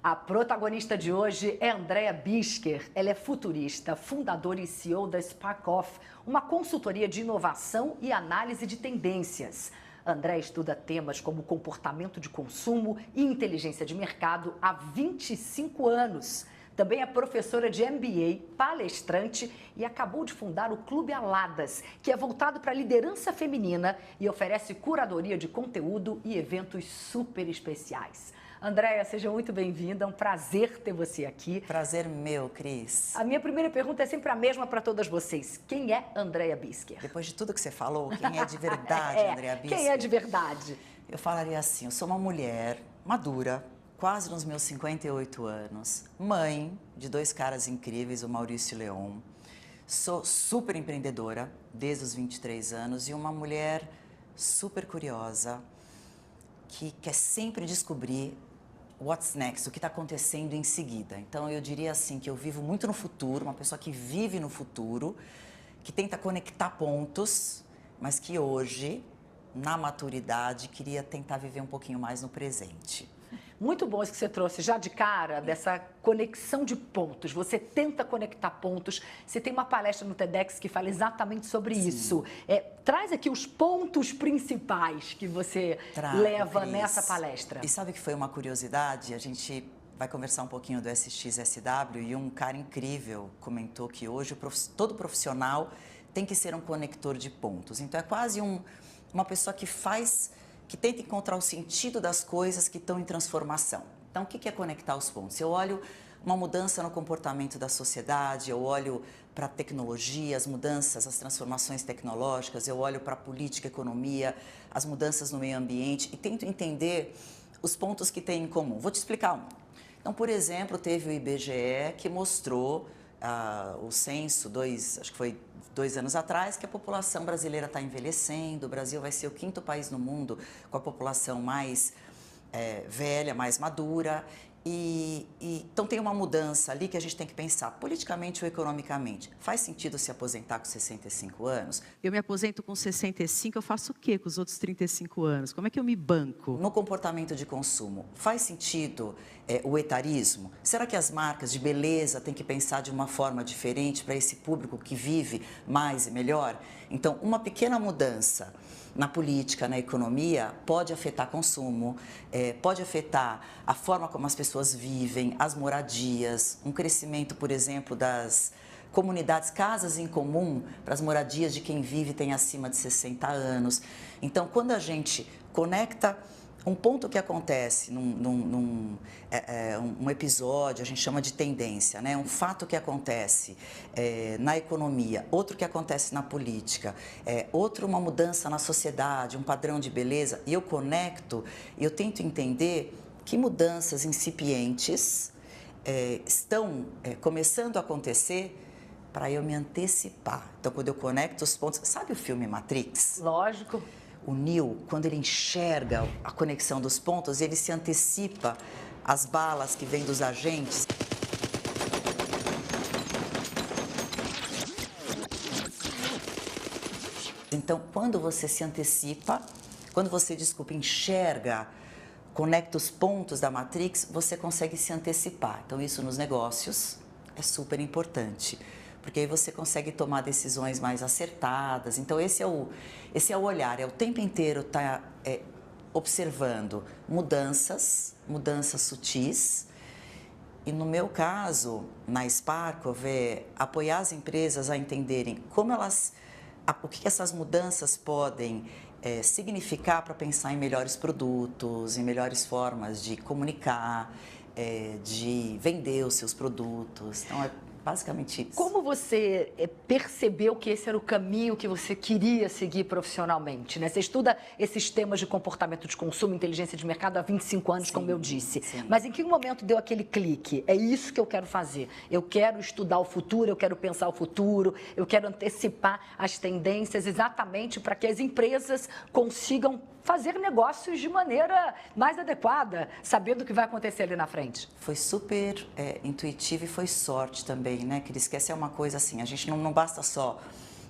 A protagonista de hoje é Andrea Bisker. Ela é futurista, fundadora e CEO da SparkOff, uma consultoria de inovação e análise de tendências. Andrea estuda temas como comportamento de consumo e inteligência de mercado há 25 anos. Também é professora de MBA, palestrante e acabou de fundar o Clube Aladas, que é voltado para a liderança feminina e oferece curadoria de conteúdo e eventos super especiais. Andrea, seja muito bem-vinda, é um prazer ter você aqui. Prazer meu, Cris. A minha primeira pergunta é sempre a mesma para todas vocês. Quem é Andrea Bisker? Depois de tudo que você falou, quem é de verdade, Andrea Bisker? Quem é de verdade? Eu falaria assim, eu sou uma mulher madura, quase nos meus 58 anos, mãe de dois caras incríveis, o Maurício e o Leon. Sou super empreendedora desde os 23 anos e uma mulher super curiosa que quer sempre descobrir what's next, o que está acontecendo em seguida. Então, eu diria assim que eu vivo muito no futuro, uma pessoa que vive no futuro, que tenta conectar pontos, mas que hoje, na maturidade, queria tentar viver um pouquinho mais no presente. Muito bom isso que você trouxe, já de cara, dessa conexão de pontos. Você tenta conectar pontos. Você tem uma palestra no TEDx que fala exatamente sobre isso. Traz aqui os pontos principais que você leva nessa palestra. E sabe que foi uma curiosidade? A gente vai conversar um pouquinho do SXSW e um cara incrível comentou que hoje todo profissional tem que ser um conector de pontos. Então, é quase uma pessoa que tenta encontrar o sentido das coisas que estão em transformação. Então, o que é conectar os pontos? Eu olho uma mudança no comportamento da sociedade, eu olho para a tecnologia, as mudanças, as transformações tecnológicas, eu olho para a política, economia, as mudanças no meio ambiente e tento entender os pontos que têm em comum. Vou te explicar um. Então, por exemplo, teve o IBGE que mostrou o censo, acho que foi 2 anos atrás, que a população brasileira está envelhecendo. O Brasil vai ser o 5º país no mundo com a população mais velha, mais madura. Então tem uma mudança ali que a gente tem que pensar, politicamente ou economicamente. Faz sentido se aposentar com 65 anos? Eu me aposento com 65, eu faço o quê com os outros 35 anos? Como é que eu me banco? No comportamento de consumo, faz sentido o etarismo? Será que as marcas de beleza têm que pensar de uma forma diferente para esse público que vive mais e melhor? Então, uma pequena mudança na política, na economia, pode afetar consumo, pode afetar a forma como as pessoas vivem, as moradias, um crescimento, por exemplo, das comunidades, casas em comum para as moradias de quem vive e tem acima de 60 anos. Então, quando a gente conecta um ponto que acontece num episódio, a gente chama de tendência, né? Um fato que acontece na economia, outro que acontece na política, uma mudança na sociedade, um padrão de beleza, e eu conecto, eu tento entender que mudanças incipientes estão começando a acontecer para eu me antecipar. Então, quando eu conecto os pontos... Sabe o filme Matrix? Lógico. O Neo, quando ele enxerga a conexão dos pontos, ele se antecipa às balas que vêm dos agentes. Então, quando você se antecipa, quando você, enxerga, conecta os pontos da Matrix, você consegue se antecipar. Então, isso nos negócios é super importante, porque aí você consegue tomar decisões mais acertadas. Então, esse é o olhar, é o tempo inteiro estar observando mudanças sutis. E no meu caso, na SparkOff, apoiar as empresas a entenderem o que essas mudanças podem significar para pensar em melhores produtos, em melhores formas de comunicar, de vender os seus produtos. Então, é basicamente isso. Como você percebeu que esse era o caminho que você queria seguir profissionalmente, né? Você estuda esses temas de comportamento de consumo, inteligência de mercado há 25 anos, como eu disse. Sim. Mas em que momento deu aquele clique? É isso que eu quero fazer. Eu quero estudar o futuro, eu quero pensar o futuro, eu quero antecipar as tendências exatamente para que as empresas consigam fazer negócios de maneira mais adequada, sabendo o que vai acontecer ali na frente. Foi super intuitivo e foi sorte também, né, Cris? Que essa é uma coisa assim, a gente não basta só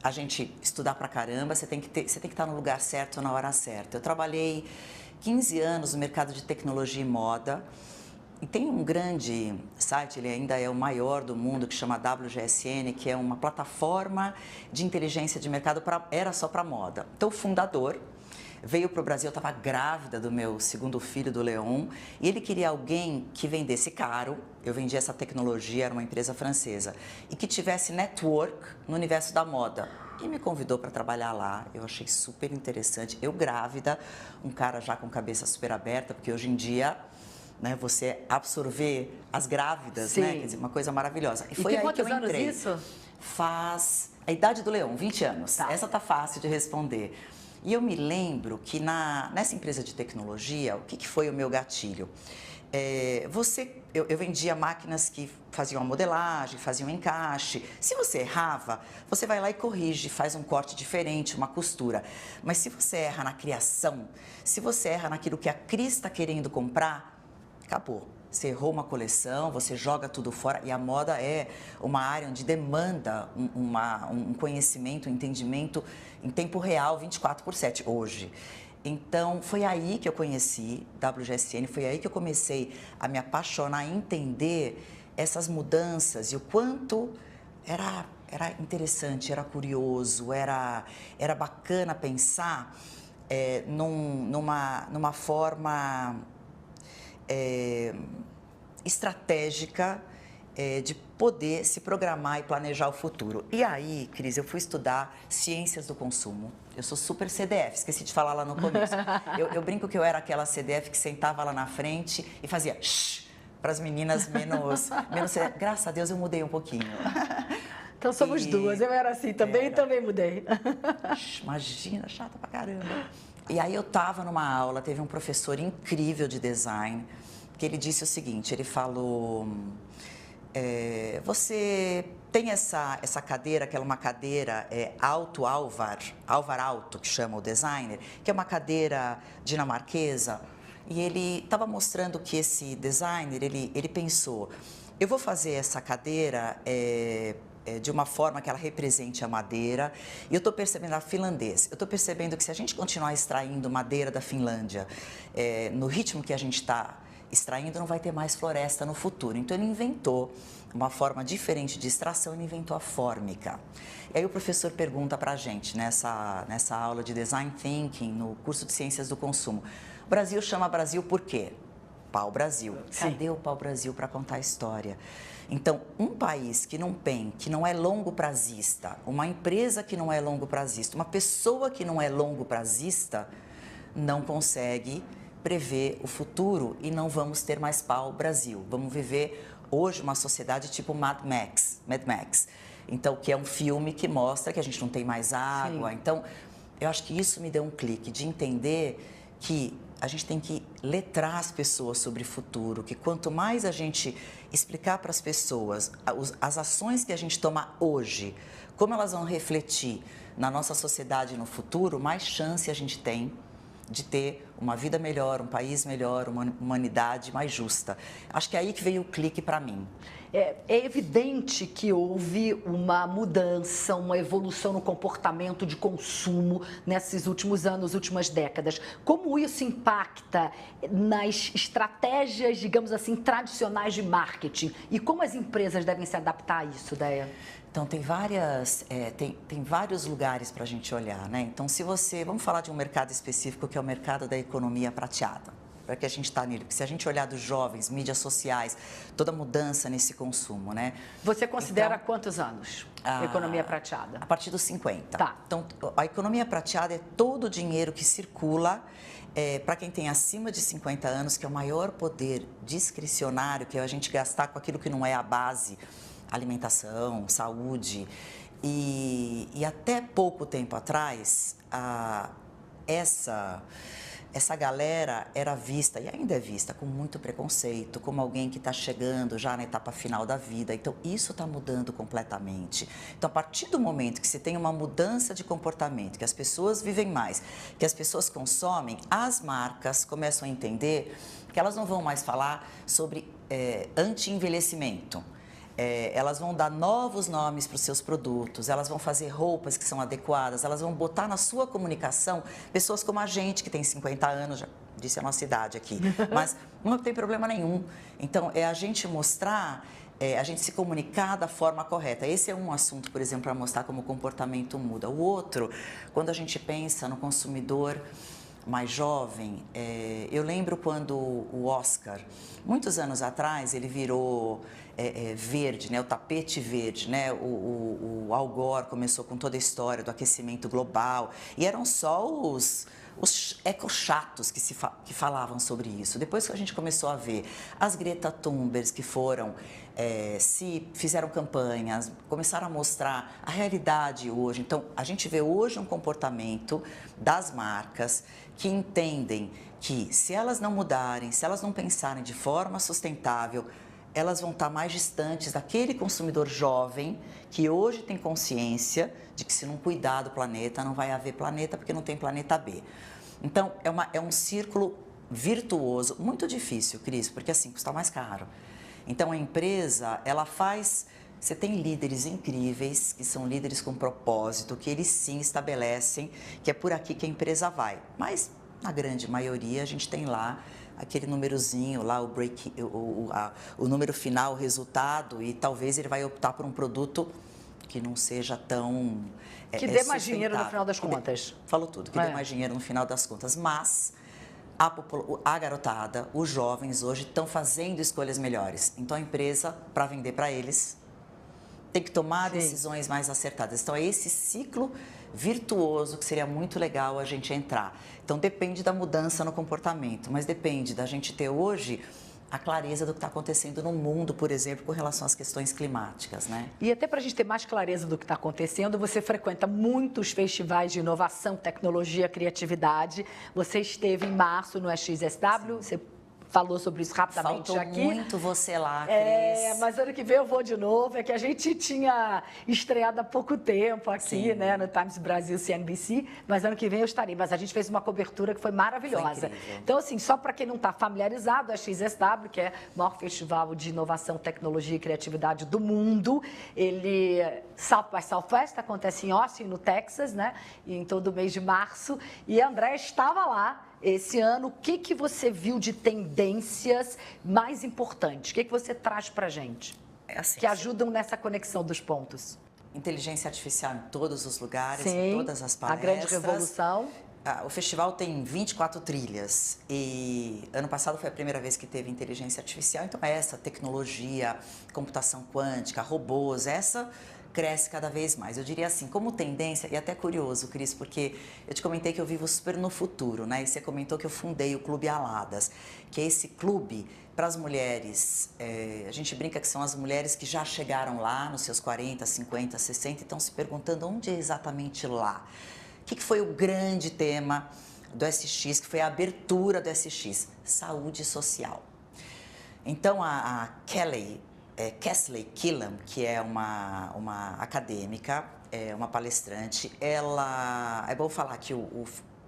a gente estudar pra caramba, você tem que estar no lugar certo na hora certa. Eu trabalhei 15 anos no mercado de tecnologia e moda E tem um grande site, ele ainda é o maior do mundo, que chama WGSN, que é uma plataforma de inteligência de mercado, era só para moda. Então, o fundador veio para o Brasil, eu estava grávida do meu segundo filho, do Leon, e ele queria alguém que vendesse caro, eu vendia essa tecnologia, era uma empresa francesa, e que tivesse network no universo da moda. E me convidou para trabalhar lá, eu achei super interessante. Eu grávida, um cara já com cabeça super aberta, porque hoje em dia, né, você absorver as grávidas, né, quer dizer, uma coisa maravilhosa. E foi aí que eu entrei. Anos isso? Faz a idade do Leão, 20 anos. Tá. Essa tá fácil de responder. E eu me lembro que nessa empresa de tecnologia, o que foi o meu gatilho? Eu vendia máquinas que faziam a modelagem, faziam o encaixe. Se você errava, você vai lá e corrige, faz um corte diferente, uma costura. Mas se você erra na criação, se você erra naquilo que a Cris está querendo comprar, acabou. Você errou uma coleção, você joga tudo fora. E a moda é uma área onde demanda um conhecimento, um entendimento em tempo real, 24/7, hoje. Então, foi aí que eu conheci WGSN, foi aí que eu comecei a me apaixonar, a entender essas mudanças e o quanto era interessante, era curioso, era bacana pensar numa forma estratégica de poder se programar e planejar o futuro. E aí, Cris, eu fui estudar ciências do consumo. Eu sou super CDF, esqueci de falar lá no começo. Eu brinco que eu era aquela CDF que sentava lá na frente e fazia shh para as meninas menos CDF. Graças a Deus eu mudei um pouquinho. Então somos duas, eu era assim também e também mudei. Imagina, chata pra caramba. E aí eu tava numa aula, teve um professor incrível de design, que ele disse o seguinte, ele falou... você tem essa cadeira, que é uma cadeira alvar alto, que chama o designer, que é uma cadeira dinamarquesa, e ele estava mostrando que esse designer, ele pensou, eu vou fazer essa cadeira de uma forma que ela represente a madeira, e eu estou percebendo a finlandês, eu estou percebendo que se a gente continuar extraindo madeira da Finlândia, no ritmo que a gente está extraindo, não vai ter mais floresta no futuro. Então, ele inventou uma forma diferente de extração, ele inventou a fórmica. E aí o professor pergunta para a gente, nessa aula de Design Thinking, no curso de Ciências do Consumo, o Brasil chama Brasil por quê? Pau-Brasil. Cadê o pau-Brasil para contar a história? Então, um país que não é longo prazista, uma empresa que não é longo prazista, uma pessoa que não é longo prazista, não consegue prever o futuro e não vamos ter mais pau-Brasil. Vamos viver hoje uma sociedade tipo Mad Max. Então, que é um filme que mostra que a gente não tem mais água. Sim. Então, eu acho que isso me deu um clique de entender que a gente tem que letrar as pessoas sobre o futuro, que quanto mais a gente explicar para as pessoas as ações que a gente toma hoje, como elas vão refletir na nossa sociedade no futuro, mais chance a gente tem de ter uma vida melhor, um país melhor, uma humanidade mais justa. Acho que é aí que veio o clique para mim. É evidente que houve uma mudança, uma evolução no comportamento de consumo nesses últimos anos, últimas décadas. Como isso impacta nas estratégias, digamos assim, tradicionais de marketing? E como as empresas devem se adaptar a isso, Déia? Então, tem vários lugares para a gente olhar, né? Então, vamos falar de um mercado específico, que é o mercado da economia prateada, para que a gente está nele. Porque se a gente olhar dos jovens, mídias sociais, toda mudança nesse consumo, né? Você considera quantos anos a economia prateada? A partir dos 50. Tá. Então, a economia prateada é todo o dinheiro que circula para quem tem acima de 50 anos, que é o maior poder discricionário, que é a gente gastar com aquilo que não é a base, alimentação, saúde. E até pouco tempo atrás, essa galera era vista, e ainda é vista, com muito preconceito, como alguém que está chegando já na etapa final da vida. Então, isso está mudando completamente. Então, a partir do momento que se tem uma mudança de comportamento, que as pessoas vivem mais, que as pessoas consomem, as marcas começam a entender que elas não vão mais falar sobre anti-envelhecimento. Elas vão dar novos nomes para os seus produtos, elas vão fazer roupas que são adequadas, elas vão botar na sua comunicação pessoas como a gente, que tem 50 anos, disse a nossa idade aqui, mas não tem problema nenhum. Então, é a gente mostrar, a gente se comunicar da forma correta. Esse é um assunto, por exemplo, para mostrar como o comportamento muda. O outro, quando a gente pensa no consumidor mais jovem, eu lembro quando o Oscar, muitos anos atrás, ele virou verde, né, o tapete verde, né, o Al Gore começou com toda a história do aquecimento global e eram só os ecochatos que falavam sobre isso. Depois que a gente começou a ver as Greta Thunbergs que foram, se fizeram campanhas, começaram a mostrar a realidade hoje. Então, a gente vê hoje um comportamento das marcas que entendem que se elas não mudarem, se elas não pensarem de forma sustentável, elas vão estar mais distantes daquele consumidor jovem que hoje tem consciência de que se não cuidar do planeta, não vai haver planeta porque não tem planeta B. Então, é um círculo virtuoso, muito difícil, Cris, porque assim, custa mais caro. Então, a empresa, ela faz... Você tem líderes incríveis, que são líderes com propósito, que eles sim estabelecem que é por aqui que a empresa vai. Mas, na grande maioria, a gente tem lá aquele númerozinho lá, o número final, o resultado, e talvez ele vai optar por um produto que não seja tão que dê mais dinheiro no final das contas. Falou tudo, que dê mais dinheiro no final das contas. Mas a garotada, os jovens hoje estão fazendo escolhas melhores. Então, a empresa, para vender para eles, tem que tomar decisões mais acertadas. Então, é esse ciclo virtuoso que seria muito legal a gente entrar. Então, depende da mudança no comportamento, mas depende da gente ter hoje a clareza do que está acontecendo no mundo, por exemplo, com relação às questões climáticas, né? E até para a gente ter mais clareza do que está acontecendo, você frequenta muitos festivais de inovação, tecnologia, criatividade. Você esteve em março no XSW, você falou sobre isso rapidamente Faltou aqui. muito você lá, Cris. Mas ano que vem eu vou de novo. É que a gente tinha estreado há pouco tempo aqui, né, no Times Brasil CNBC, mas ano que vem eu estarei. Mas a gente fez uma cobertura que foi maravilhosa. Foi então, assim, só para quem não está familiarizado, a XSW, que é o maior festival de inovação, tecnologia e criatividade do mundo, ele, South by Southwest, acontece em Austin, no Texas, né, em todo o mês de março, e a Andréa estava lá. Esse ano, o que você viu de tendências mais importantes? O que você traz para a gente? Assim, que ajudam nessa conexão dos pontos? Inteligência artificial em todos os lugares, Sim, em todas as palestras. a grande revolução. O festival tem 24 trilhas e ano passado foi a primeira vez que teve inteligência artificial. Então, essa tecnologia, computação quântica, robôs, essa cresce cada vez mais. Eu diria assim, como tendência, e até curioso, Cris, porque eu te comentei que eu vivo super no futuro, né? E você comentou que eu fundei o Clube Aladas, que é esse clube para as mulheres. A gente brinca que são as mulheres que já chegaram lá nos seus 40, 50, 60 e estão se perguntando onde é exatamente lá. O que foi o grande tema do SX, que foi a abertura do SX? Saúde social. Então, a Kesley Killam, que é uma acadêmica, uma palestrante, ela... É bom falar que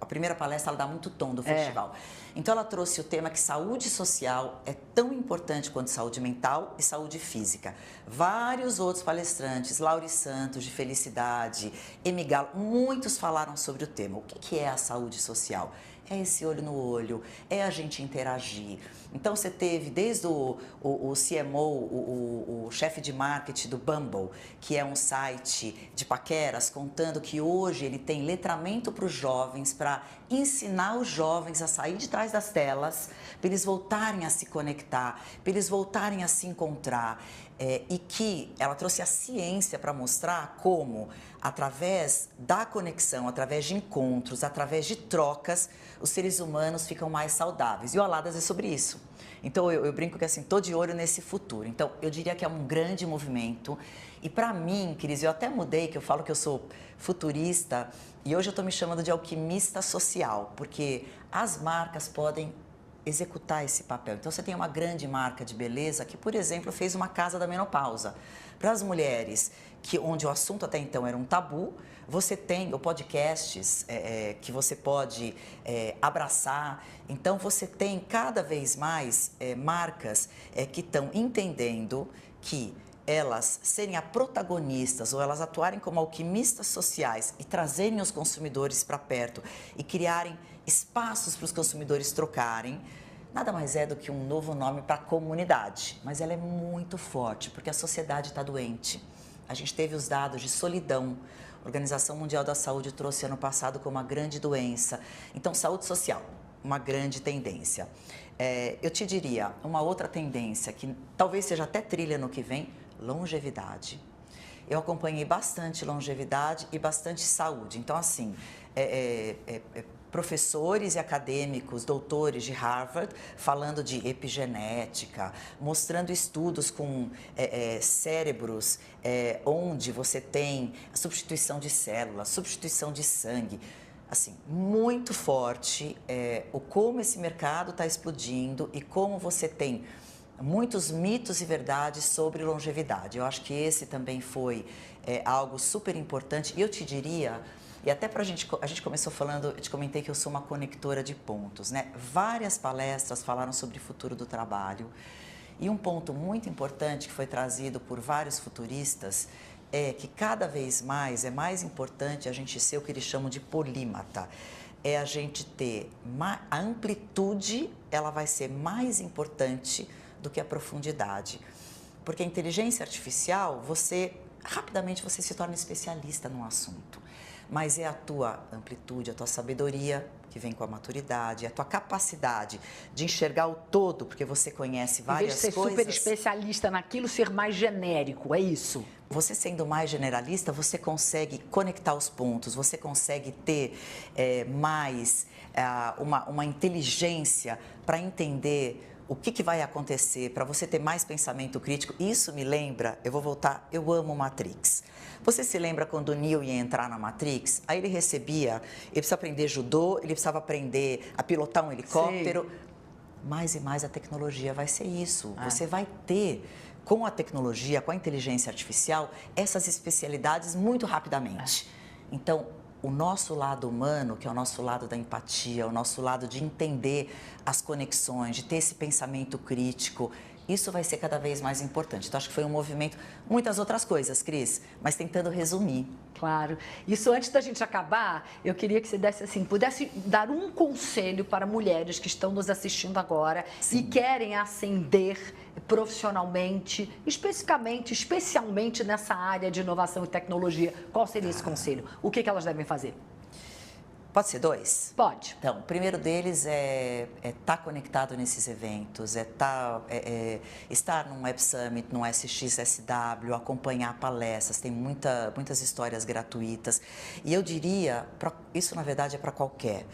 a primeira palestra ela dá muito tom do festival. Então, ela trouxe o tema que saúde social é tão importante quanto saúde mental e saúde física. Vários outros palestrantes, Lauri Santos, de Felicidade, Emi Galo, muitos falaram sobre o tema. O que é a saúde social? É esse olho no olho, é a gente interagir. Então, você teve desde o CMO, o chefe de marketing do Bumble, que é um site de paqueras, contando que hoje ele tem letramento para os jovens, para ensinar os jovens a sair de trás das telas, para eles voltarem a se conectar, para eles voltarem a se encontrar. E que ela trouxe a ciência para mostrar como, através da conexão, através de encontros, através de trocas, os seres humanos ficam mais saudáveis. E o Aladas é sobre isso. Então, eu brinco que assim, estou de olho nesse futuro. Então, eu diria que é um grande movimento. E para mim, Cris, eu até mudei, que eu falo que eu sou futurista, e hoje eu estou me chamando de alquimista social, porque as marcas podem executar esse papel. Então, você tem uma grande marca de beleza que, por exemplo, fez uma casa da menopausa. Para as mulheres, onde o assunto até então era um tabu, você tem podcasts que você pode abraçar. Então, você tem cada vez mais marcas que estão entendendo que elas serem a protagonistas ou elas atuarem como alquimistas sociais e trazerem os consumidores para perto e criarem espaços para os consumidores trocarem, nada mais é do que um novo nome para a comunidade. Mas ela é muito forte, porque a sociedade está doente. A gente teve os dados de solidão. A Organização Mundial da Saúde trouxe ano passado como uma grande doença. Então, saúde social, uma grande tendência. Eu te diria, uma outra tendência que talvez seja até trilha no que vem, longevidade. Eu acompanhei bastante longevidade e bastante saúde. Então, assim, professores e acadêmicos, doutores de Harvard, falando de epigenética, mostrando estudos com cérebros onde você tem a substituição de células, substituição de sangue. Assim, muito forte o como esse mercado está explodindo e como você tem muitos mitos e verdades sobre longevidade. Eu acho que esse também foi algo super importante. E eu te diria, e até a gente começou falando, eu te comentei que eu sou uma conectora de pontos, né? Várias palestras falaram sobre o futuro do trabalho. E um ponto muito importante que foi trazido por vários futuristas é que cada vez mais é mais importante a gente ser o que eles chamam de polímata. É a gente ter a amplitude, ela vai ser mais importante do que a profundidade. Porque a inteligência artificial, rapidamente você se torna especialista num assunto. Mas é a tua amplitude, a tua sabedoria, que vem com a maturidade, a tua capacidade de enxergar o todo, porque você conhece várias coisas. Em vez de ser super especialista naquilo, ser mais genérico, é isso? Você sendo mais generalista, você consegue conectar os pontos, você consegue ter mais uma inteligência para entender o que vai acontecer, para você ter mais pensamento crítico. Isso me lembra, eu vou voltar, eu amo Matrix. Você se lembra quando o Neo ia entrar na Matrix? Aí ele precisava aprender judô, ele precisava aprender a pilotar um helicóptero. Sim. Mais e mais a tecnologia vai ser isso. Você vai ter, com a tecnologia, com a inteligência artificial, essas especialidades muito rapidamente. Então, o nosso lado humano, que é o nosso lado da empatia, o nosso lado de entender as conexões, de ter esse pensamento crítico, isso vai ser cada vez mais importante. Então, acho que foi um movimento, muitas outras coisas, Cris, mas tentando resumir. Claro. Isso, antes da gente acabar, eu queria que você pudesse dar um conselho para mulheres que estão nos assistindo agora. Sim. E querem ascender profissionalmente, especialmente nessa área de inovação e tecnologia. Qual seria esse conselho? O que elas devem fazer? Pode ser 2? Pode. Então, o primeiro deles é estar conectado nesses eventos, estar num Web Summit, num SXSW, acompanhar palestras, tem muitas histórias gratuitas. E eu diria, isso na verdade é para qualquer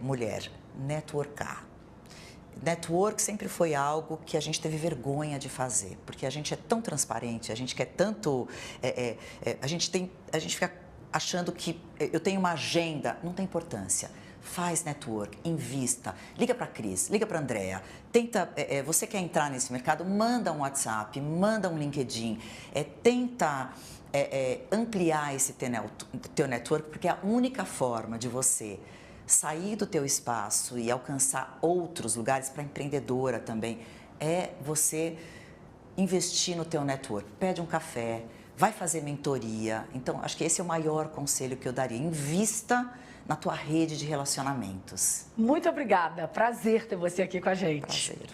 mulher, networkar. Network sempre foi algo que a gente teve vergonha de fazer, porque a gente é tão transparente, a gente quer tanto, a gente fica achando que eu tenho uma agenda, não tem importância. Faz network, invista, liga para a Cris, liga para a Andrea, tenta, você quer entrar nesse mercado, manda um WhatsApp, manda um LinkedIn, tenta ampliar esse teu network, porque é a única forma de você sair do teu espaço e alcançar outros lugares, para empreendedora também, é você investir no teu network. Pede um café, vai fazer mentoria. Então, acho que esse é o maior conselho que eu daria. Invista na tua rede de relacionamentos. Muito obrigada. Prazer ter você aqui com a gente. Prazer.